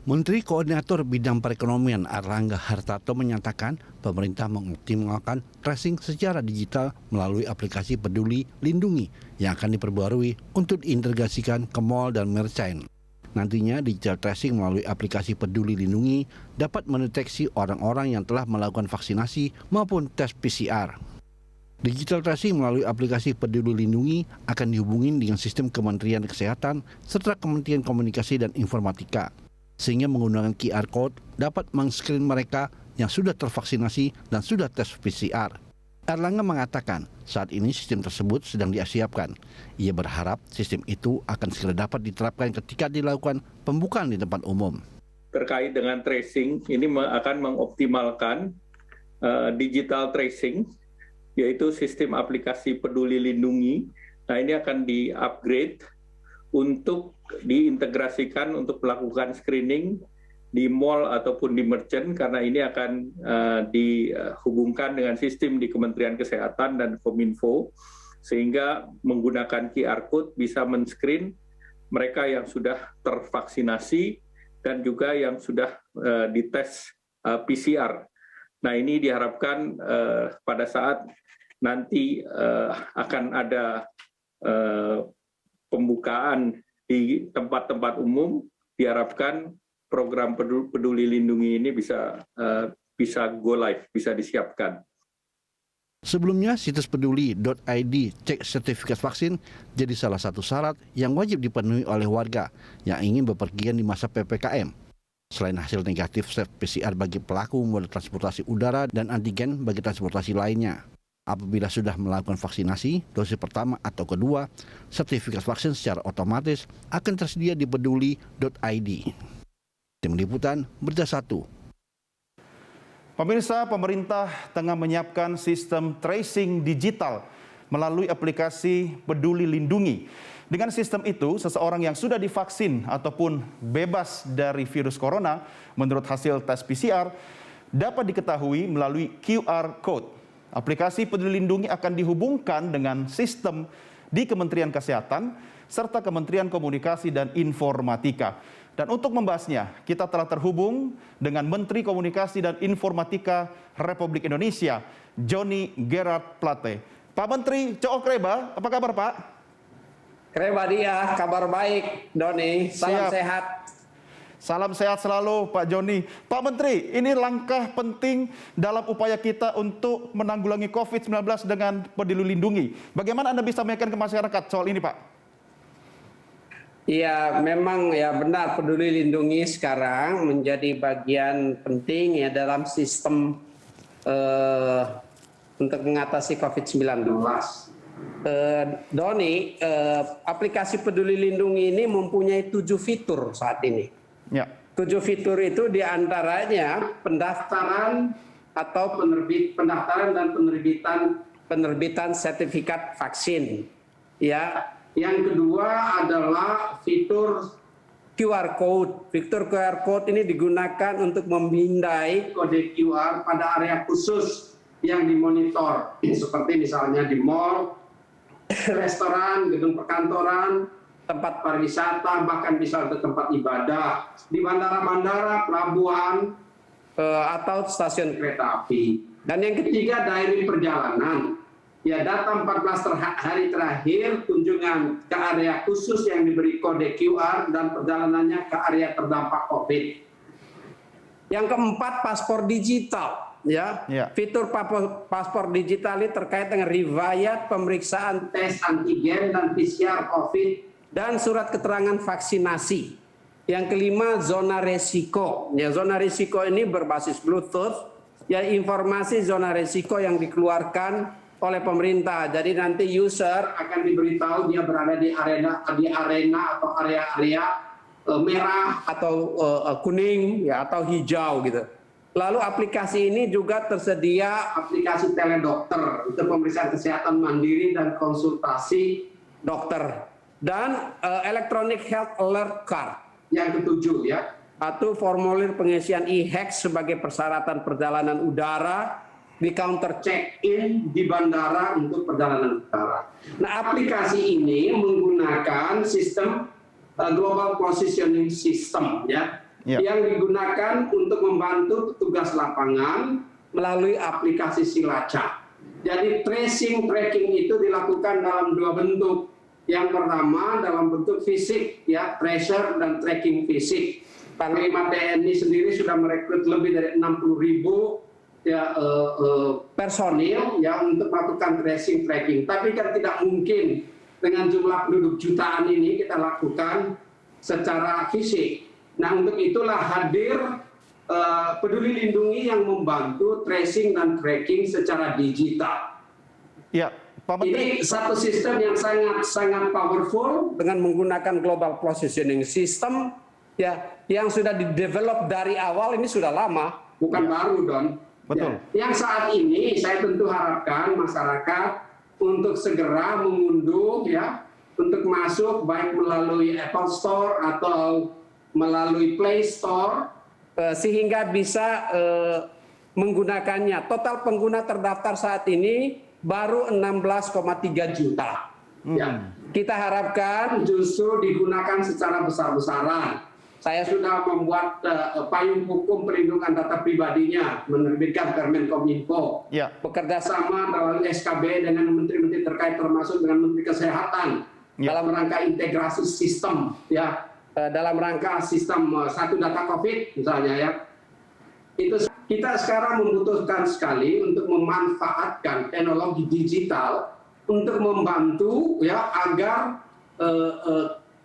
Menteri Koordinator Bidang Perekonomian Airlangga Hartarto menyatakan pemerintah mengoptimalkan tracing secara digital melalui aplikasi Peduli Lindungi yang akan diperbarui untuk diintegrasikan ke mal dan merchant. Nantinya digital tracing melalui aplikasi Peduli Lindungi dapat mendeteksi orang-orang yang telah melakukan vaksinasi maupun tes PCR. Digital tracing melalui aplikasi Peduli Lindungi akan dihubungin dengan sistem Kementerian Kesehatan serta Kementerian Komunikasi dan Informatika, sehingga menggunakan QR Code dapat meng-screen mereka yang sudah tervaksinasi dan sudah tes PCR. Airlangga mengatakan saat ini sistem tersebut sedang disiapkan. Ia berharap sistem itu akan segera dapat diterapkan ketika dilakukan pembukaan di tempat umum. Terkait dengan tracing, ini akan mengoptimalkan digital tracing, yaitu sistem aplikasi Peduli Lindungi. Nah, ini akan di-upgrade untuk diintegrasikan untuk melakukan screening di mall ataupun di merchant, karena ini akan dihubungkan dengan sistem di Kementerian Kesehatan dan Kominfo, sehingga menggunakan QR Code bisa men-screen mereka yang sudah tervaksinasi dan juga yang sudah dites PCR. Nah, ini diharapkan pada saat nanti akan ada pembukaan di tempat-tempat umum, diharapkan program Peduli Lindungi ini bisa go live, bisa disiapkan. Sebelumnya, situs peduli.id cek sertifikat vaksin jadi salah satu syarat yang wajib dipenuhi oleh warga yang ingin bepergian di masa PPKM. Selain hasil negatif swab PCR bagi pelaku moda transportasi udara dan antigen bagi transportasi lainnya. Apabila sudah melakukan vaksinasi, dosis pertama atau kedua, sertifikat vaksin secara otomatis akan tersedia di peduli.id. Tim Liputan, Berita 1. Pemirsa, pemerintah tengah menyiapkan sistem tracing digital melalui aplikasi Peduli Lindungi. Dengan sistem itu, seseorang yang sudah divaksin ataupun bebas dari virus corona menurut hasil tes PCR dapat diketahui melalui QR Code. Aplikasi Peduli Lindungi akan dihubungkan dengan sistem di Kementerian Kesehatan serta Kementerian Komunikasi dan Informatika. Dan untuk membahasnya, kita telah terhubung dengan Menteri Komunikasi dan Informatika Republik Indonesia, Johnny Gerard Plate. Pak Menteri, Cok Kreba, apa kabar Pak? Kreba dia, kabar baik, Doni. Salam sehat. Salam sehat selalu Pak Joni. Pak Menteri, ini langkah penting dalam upaya kita untuk menanggulangi COVID-19 dengan Peduli Lindungi. Bagaimana Anda bisa menyampaikan ke masyarakat soal ini Pak? Iya, memang ya benar, Peduli Lindungi sekarang menjadi bagian penting ya dalam sistem untuk mengatasi COVID-19. Doni, aplikasi Peduli Lindungi ini mempunyai 7 fitur saat ini. Ya. 7 fitur itu diantaranya pendaftaran atau pendaftaran dan penerbitan sertifikat vaksin. Ya, yang kedua adalah fitur QR Code. Fitur QR Code ini digunakan untuk memindai kode QR pada area khusus yang dimonitor, seperti misalnya di mall, restoran, gedung perkantoran, tempat pariwisata, bahkan bisa ke tempat ibadah, di bandara-bandara, pelabuhan, atau stasiun kereta api. Dan yang ketiga, diary perjalanan. Ya, data 14 hari terakhir, kunjungan ke area khusus yang diberi kode QR dan perjalanannya ke area terdampak COVID. Yang keempat, paspor digital. Ya, fitur paspor digital ini terkait dengan riwayat pemeriksaan tes antigen dan PCR COVID dan surat keterangan vaksinasi. Yang kelima, zona resiko. Ya, zona resiko ini berbasis Bluetooth. Ya, informasi zona resiko yang dikeluarkan oleh pemerintah. Jadi nanti user akan diberitahu dia berada di arena atau area-area merah atau kuning ya atau hijau gitu. Lalu aplikasi ini juga tersedia aplikasi teledokter untuk pemeriksaan kesehatan mandiri dan konsultasi dokter. Dan Electronic Health Alert Card yang ketujuh ya, atau formulir pengisian e-hex sebagai persyaratan perjalanan udara di counter check-in di bandara untuk perjalanan udara. Nah, aplikasi ini menggunakan sistem Global Positioning System ya. yang digunakan untuk membantu petugas lapangan melalui aplikasi Silacak. Jadi tracing tracking itu dilakukan dalam dua bentuk. Yang pertama dalam bentuk fisik, ya, tracer dan tracking fisik. Panglima TNI sendiri sudah merekrut lebih dari 60.000 ya, personil ya untuk melakukan tracing tracking. Tapi kan tidak mungkin dengan jumlah penduduk jutaan ini kita lakukan secara fisik. Nah, untuk itulah hadir Peduli Lindungi yang membantu tracing dan tracking secara digital. Ya, Pak Menteri. Ini satu sistem yang sangat powerful dengan menggunakan global positioning system ya, yang sudah di-develop dari awal. Ini sudah lama, bukan baru, Don. Betul. Ya. Yang saat ini saya tentu harapkan masyarakat untuk segera mengunduh ya, untuk masuk baik melalui Apple Store atau melalui Play Store sehingga bisa menggunakannya. Total pengguna terdaftar saat ini baru 16,3 juta. Ya, kita harapkan justru digunakan secara besar-besaran. Saya sudah membuat payung hukum perlindungan data pribadinya, menerbitkan Permenkominfo, Ya. bekerja sama dalam SKB dengan menteri-menteri terkait termasuk dengan Menteri Kesehatan dalam rangka integrasi sistem, ya, dalam rangka sistem satu data COVID misalnya ya. Itu kita sekarang membutuhkan sekali untuk memanfaatkan teknologi digital untuk membantu ya agar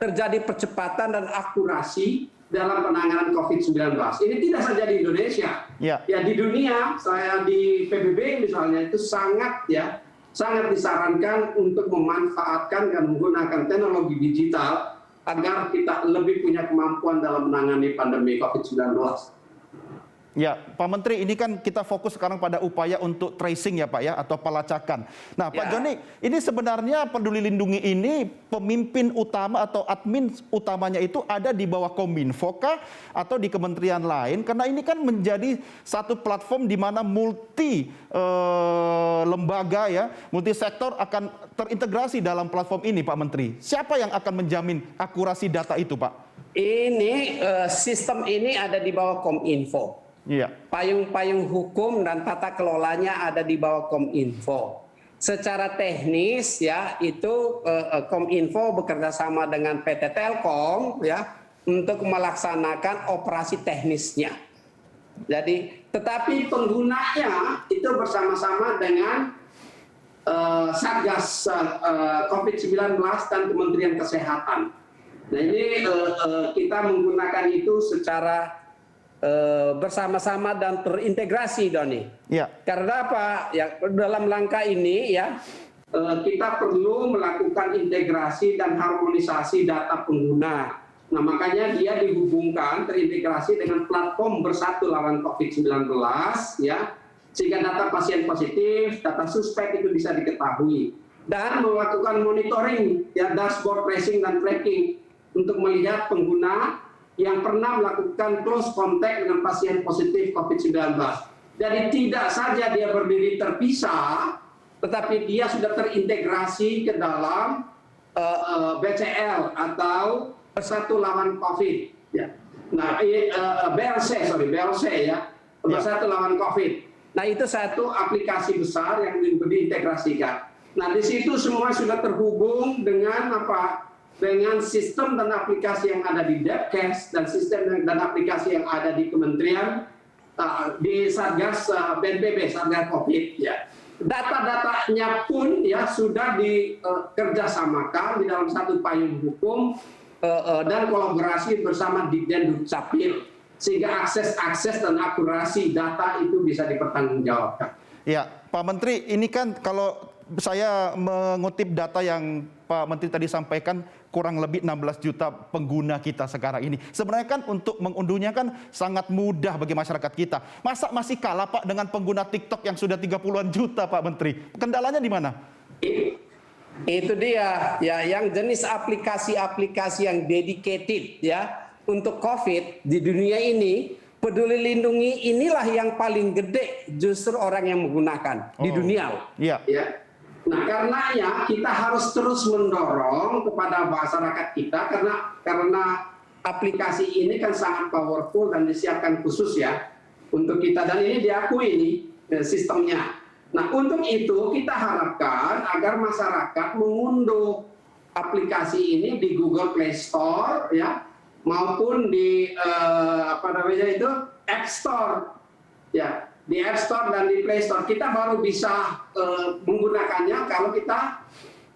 terjadi percepatan dan akurasi dalam penanganan COVID-19. Ini tidak saja di Indonesia, ya di dunia. Saya di PBB misalnya itu sangat disarankan untuk memanfaatkan dan menggunakan teknologi digital agar kita lebih punya kemampuan dalam menangani pandemi COVID-19. Ya, Pak Menteri, ini kan kita fokus sekarang pada upaya untuk tracing ya Pak ya, atau pelacakan. Nah Pak Joni, ini sebenarnya Peduli Lindungi ini pemimpin utama atau admin utamanya itu ada di bawah Kominfo kah atau di kementerian lain? Karena ini kan menjadi satu platform di mana multi lembaga ya, multi sektor akan terintegrasi dalam platform ini Pak Menteri. Siapa yang akan menjamin akurasi data itu Pak? Ini sistem ini ada di bawah Kominfo. Iya. Payung-payung hukum dan tata kelolanya ada di bawah Kominfo. Secara teknis ya itu Kominfo bekerja sama dengan PT Telkom ya untuk melaksanakan operasi teknisnya. Jadi tetapi penggunanya itu bersama-sama dengan Satgas COVID-19 dan Kementerian Kesehatan. Nah ini kita menggunakan itu secara bersama-sama dan terintegrasi, Doni. Ya. Karena apa? Ya, dalam langkah ini ya kita perlu melakukan integrasi dan harmonisasi data pengguna. Nah makanya dia dihubungkan terintegrasi dengan platform Bersatu Lawan COVID-19 ya, sehingga data pasien positif, data suspek itu bisa diketahui dan melakukan monitoring ya, dashboard tracing dan tracking untuk melihat pengguna yang pernah melakukan close contact dengan pasien positif COVID-19. Jadi tidak saja dia berdiri terpisah, tetapi dia sudah terintegrasi ke dalam BCL atau Bersatu Lawan COVID. Ya. Nah, BLC ya, Bersatu Lawan COVID. Nah itu satu aplikasi besar yang diintegrasikan. Nah di situ semua sudah terhubung dengan apa? Dengan sistem dan aplikasi yang ada di Depkes dan sistem dan aplikasi yang ada di Kementerian di Satgas BNPB, Satgas COVID ya. Data-datanya pun ya sudah dikerjasamakan di dalam satu payung hukum dan kolaborasi bersama Ditjen Dukcapil sehingga akses dan akurasi data itu bisa dipertanggungjawabkan. Ya, Pak Menteri, ini kan kalau saya mengutip data yang Pak Menteri tadi sampaikan, kurang lebih 16 juta pengguna kita sekarang ini. Sebenarnya kan untuk mengunduhnya kan sangat mudah bagi masyarakat kita. Masa masih kalah Pak dengan pengguna TikTok yang sudah 30-an juta Pak Menteri? Kendalanya di mana? Itu dia ya, yang jenis aplikasi-aplikasi yang dedicated ya untuk COVID di dunia ini, Peduli Lindungi inilah yang paling gede justru orang yang menggunakan di dunia. Iya. Ya. Nah, karenanya kita harus terus mendorong kepada masyarakat kita karena aplikasi ini kan sangat powerful dan disiapkan khusus ya untuk kita, dan ini diakui nih sistemnya. Nah, untuk itu kita harapkan agar masyarakat mengunduh aplikasi ini di Google Play Store ya, maupun di App Store ya, di App Store dan di Play Store. Kita baru bisa menggunakannya kalau kita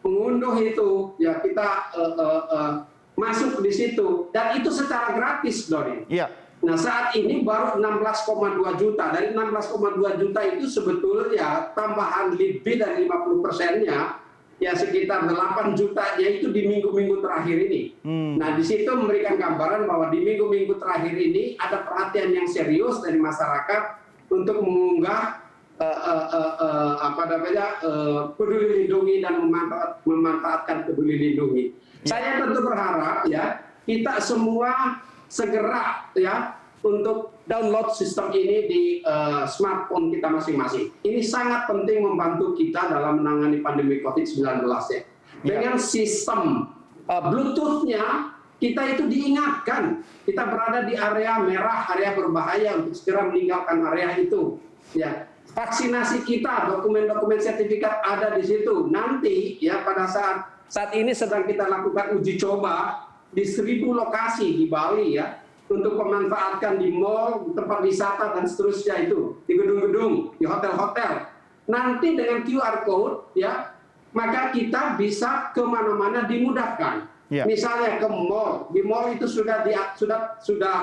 mengunduh itu ya, kita masuk di situ, dan itu secara gratis, Doni. Iya. Nah, saat ini baru 16,2 juta. Dari 16,2 juta itu sebetulnya tambahan lebih dari 50%-nya, ya sekitar 8 juta, yaitu di minggu-minggu terakhir ini. Nah, di situ memberikan gambaran bahwa di minggu-minggu terakhir ini ada perhatian yang serius dari masyarakat untuk mengunggah Peduli Lindungi dan memanfaatkan Peduli Lindungi. Saya tentu berharap ya kita semua segera ya untuk download sistem ini di smartphone kita masing-masing. Ini sangat penting membantu kita dalam menangani pandemi COVID-19 ya. Dengan sistem Bluetooth-nya kita itu diingatkan kita berada di area merah, area berbahaya, untuk segera meninggalkan area itu. Ya, vaksinasi kita, dokumen-dokumen sertifikat ada di situ. Nanti ya pada saat ini sedang kita lakukan uji coba di 1.000 lokasi di Bali ya, untuk memanfaatkan di mal, tempat wisata dan seterusnya itu, di gedung-gedung, di hotel-hotel. Nanti dengan QR code ya, maka kita bisa kemana-mana dimudahkan. Ya. Misalnya ke mall, di mall itu sudah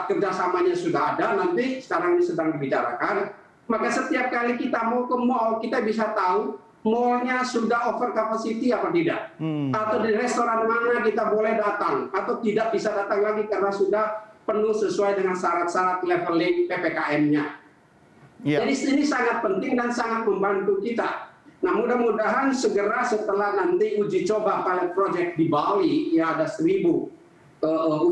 kerjasamanya sudah ada, nanti sekarang ini sedang dibicarakan. Maka setiap kali kita mau ke mall, kita bisa tahu mallnya sudah over capacity apa tidak, atau di restoran mana kita boleh datang atau tidak bisa datang lagi karena sudah penuh sesuai dengan syarat-syarat leveling PPKM-nya. Yeah. Jadi ini sangat penting dan sangat membantu kita. Nah, mudah-mudahan segera setelah nanti uji coba pilot project di Bali, ya ada 1.000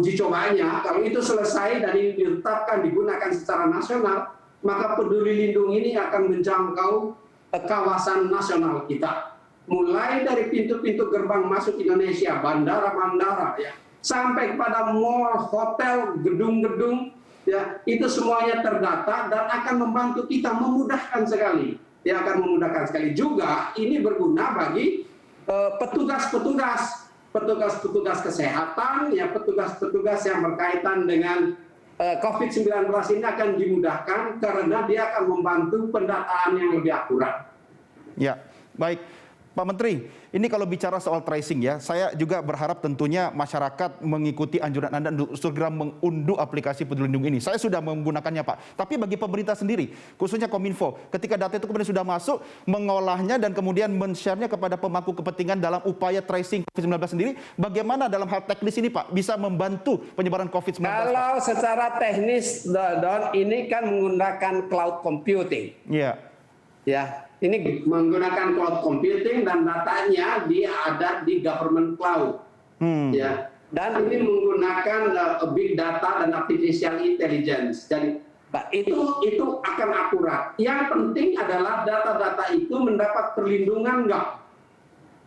uji cobanya, kalau itu selesai dan ini ditetapkan digunakan secara nasional, maka Peduli Lindungi ini akan menjangkau kawasan nasional kita, mulai dari pintu-pintu gerbang masuk Indonesia, bandara-bandara ya, sampai kepada mall, hotel, gedung-gedung ya, itu semuanya terdata dan akan membantu kita, memudahkan sekali ya, akan memudahkan sekali juga. Ini berguna bagi petugas kesehatan ya, petugas yang berkaitan dengan COVID-19 ini akan dimudahkan karena dia akan membantu pendataan yang lebih akurat. Ya, baik. Pak Menteri, ini kalau bicara soal tracing ya, saya juga berharap tentunya masyarakat mengikuti anjuran Anda untuk segera mengunduh aplikasi Peduli Lindungi ini. Saya sudah menggunakannya, Pak. Tapi bagi pemerintah sendiri, khususnya Kominfo, ketika data itu kemudian sudah masuk, mengolahnya dan kemudian men-share-nya kepada pemangku kepentingan dalam upaya tracing COVID-19 sendiri, bagaimana dalam hal teknis ini, Pak, bisa membantu penyebaran COVID-19? Kalau secara teknis, Don, ini kan menggunakan cloud computing. Iya. Ya. Ini menggunakan cloud computing dan datanya dia ada di government cloud, ya. Dan ini menggunakan big data dan artificial intelligence. Jadi itu akan akurat. Yang penting adalah data-data itu mendapat perlindungan enggak.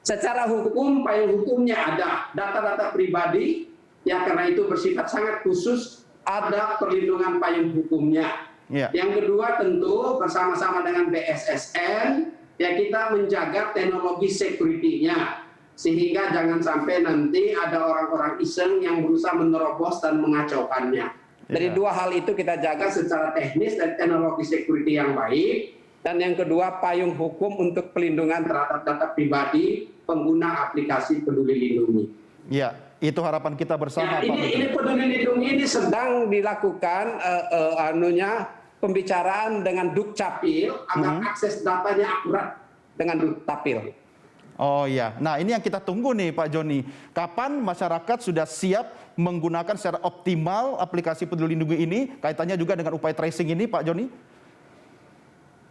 Secara hukum, payung hukumnya ada. Data-data pribadi, ya karena itu bersifat sangat khusus, ada perlindungan payung hukumnya. Yeah. Yang kedua tentu bersama-sama dengan BSSN ya kita menjaga teknologi security-nya sehingga jangan sampai nanti ada orang-orang iseng yang berusaha menerobos dan mengacaukannya. Yeah. Dari dua hal itu kita jaga secara teknis dan teknologi security yang baik, dan yang kedua payung hukum untuk pelindungan terhadap data pribadi pengguna aplikasi Peduli Lindungi. Ya, itu harapan kita bersama. Ya, ini Peduli Lindungi ini sedang dilakukan pembicaraan dengan Dukcapil agar akses datanya akurat dengan Dukcapil. Oh ya, nah ini yang kita tunggu nih Pak Joni. Kapan masyarakat sudah siap menggunakan secara optimal aplikasi Peduli Lindungi ini, kaitannya juga dengan upaya tracing ini Pak Joni?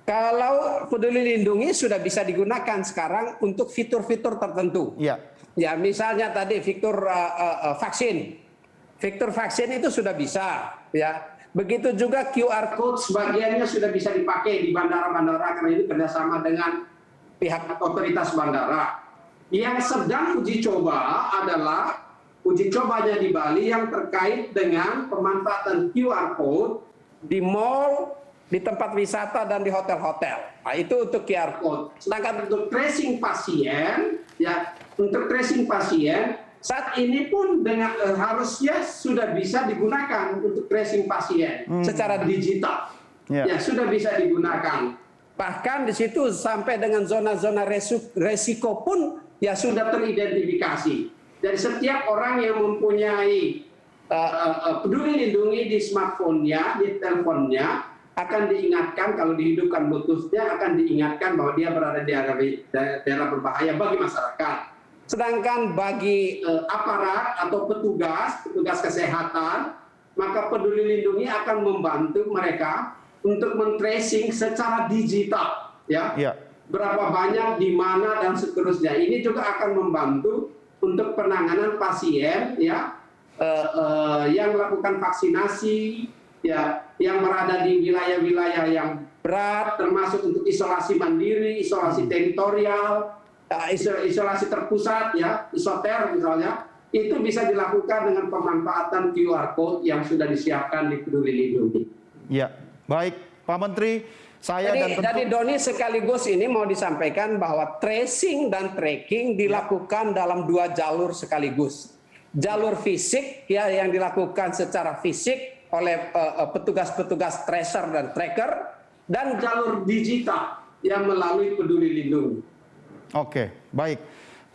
Kalau Peduli Lindungi sudah bisa digunakan sekarang untuk fitur-fitur tertentu. Ya. Ya, misalnya tadi fitur vaksin. Fitur vaksin itu sudah bisa, ya. Begitu juga QR code sebagiannya sudah bisa dipakai di bandara-bandara karena ini kerjasama dengan pihak otoritas bandara. Yang sedang uji coba adalah uji cobanya di Bali yang terkait dengan pemanfaatan QR code di mall, di tempat wisata dan di hotel-hotel. Nah, itu untuk QR code. Sedangkan untuk tracing pasien, ya, untuk tracing pasien saat ini pun dengan harusnya sudah bisa digunakan untuk tracing pasien secara digital. Ya, sudah bisa digunakan. Bahkan di situ sampai dengan zona-zona resiko pun ya sudah teridentifikasi. Jadi setiap orang yang mempunyai peduli lindungi di smartphone-nya, di teleponnya, akan diingatkan kalau dihidupkan Bluetooth-nya akan diingatkan bahwa dia berada di daerah berbahaya bagi masyarakat. Sedangkan bagi aparat atau petugas kesehatan, maka peduli lindungi akan membantu mereka untuk men-tracing secara digital, ya. Berapa banyak, di mana dan seterusnya. Ini juga akan membantu untuk penanganan pasien, ya, yang melakukan vaksinasi, ya, yang berada di wilayah-wilayah yang berat, termasuk untuk isolasi mandiri, isolasi teritorial, isolasi terpusat, ya, isoter misalnya, itu bisa dilakukan dengan pemanfaatan QR code yang sudah disiapkan di Peduli Lindungi. Ya, baik Pak Menteri. Jadi Doni sekaligus ini mau disampaikan bahwa tracing dan tracking dilakukan dalam 2 jalur sekaligus. Jalur fisik, ya, yang dilakukan secara fisik oleh petugas-petugas tracer dan tracker, dan jalur digital yang melalui Peduli Lindungi. Oke, baik.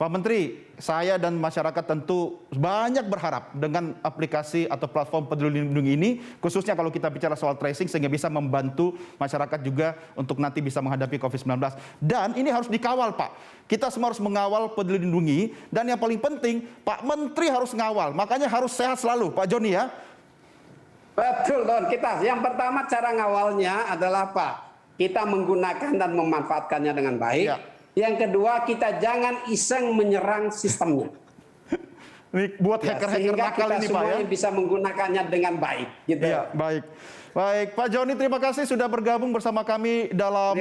Pak Menteri, saya dan masyarakat tentu banyak berharap dengan aplikasi atau platform Peduli Lindungi ini, khususnya kalau kita bicara soal tracing, sehingga bisa membantu masyarakat juga untuk nanti bisa menghadapi COVID-19. Dan ini harus dikawal, Pak. Kita semua harus mengawal Peduli Lindungi, dan yang paling penting, Pak Menteri harus ngawal. Makanya harus sehat selalu, Pak Joni, ya. Betul, Don. Yang pertama cara ngawalnya adalah apa? Kita menggunakan dan memanfaatkannya dengan baik. Ya. Yang kedua, kita jangan iseng menyerang sistemnya. Ini buat hacker-hacker nakal ini, Pak, ya. Bisa menggunakannya dengan baik. Gitu. Ya, baik. Baik, Pak Joni, terima kasih sudah bergabung bersama kami dalam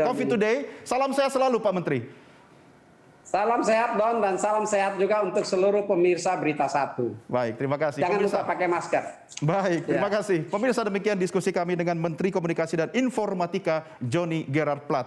Coffee Today. Salam sehat selalu, Pak Menteri. Salam sehat, Don, dan salam sehat juga untuk seluruh pemirsa Berita 1. Baik, terima kasih. Jangan lupa pakai masker. Baik, terima kasih. Pemirsa, demikian diskusi kami dengan Menteri Komunikasi dan Informatika Joni Gerard Plate.